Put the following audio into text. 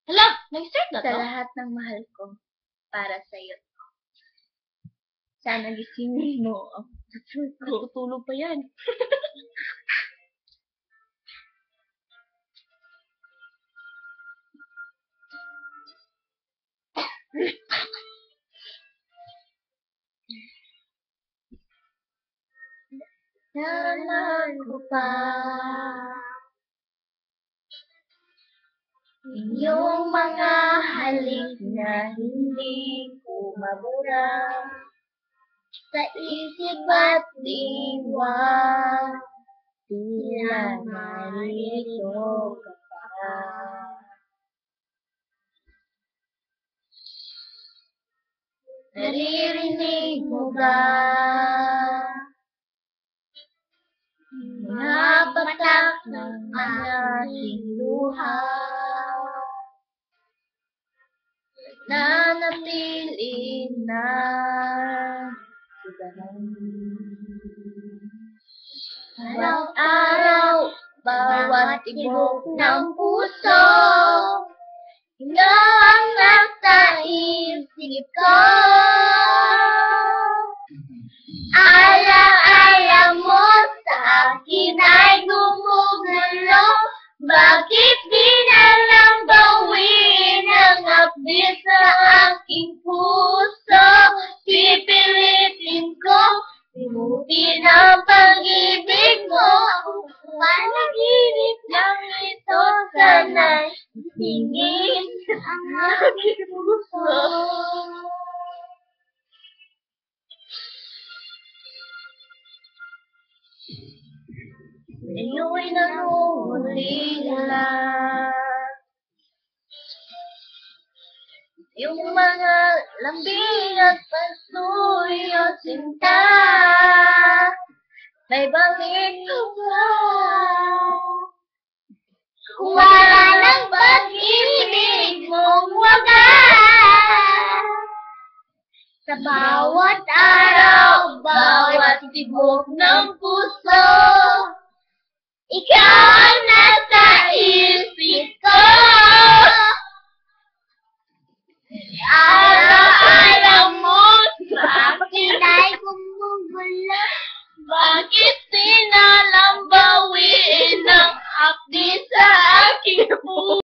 Hala, nag-start na Sa to? lahat ng mahal ko, para sa'yo. Sana gisingin mo ang puso ko. Natutulog pa yan. Naalala ko pa inyong mga halik na hindi ko mabura sa isip at diwa. Tila narito ka pa. Naririnig mo ba mga patak ng aking luha? Nanatili na araw-araw, bawat tibok ng puso, ikaw ang nasa isip ko. Ala-ala mo sa akin ay gumugulo. Bakit di na lang bawiin ang akbit sa aking puso? Pipilitin ko, limutin ang pag-ibig mo. Panaginip lang ito, sana'y isingin ang aking puso. Ngayo'y nanguhulila yung mga lambing at pasuyo sinta. May bangin ko ba? Wala ng pag-ibig mong wagas. Sa bawat araw, bawat tibok ng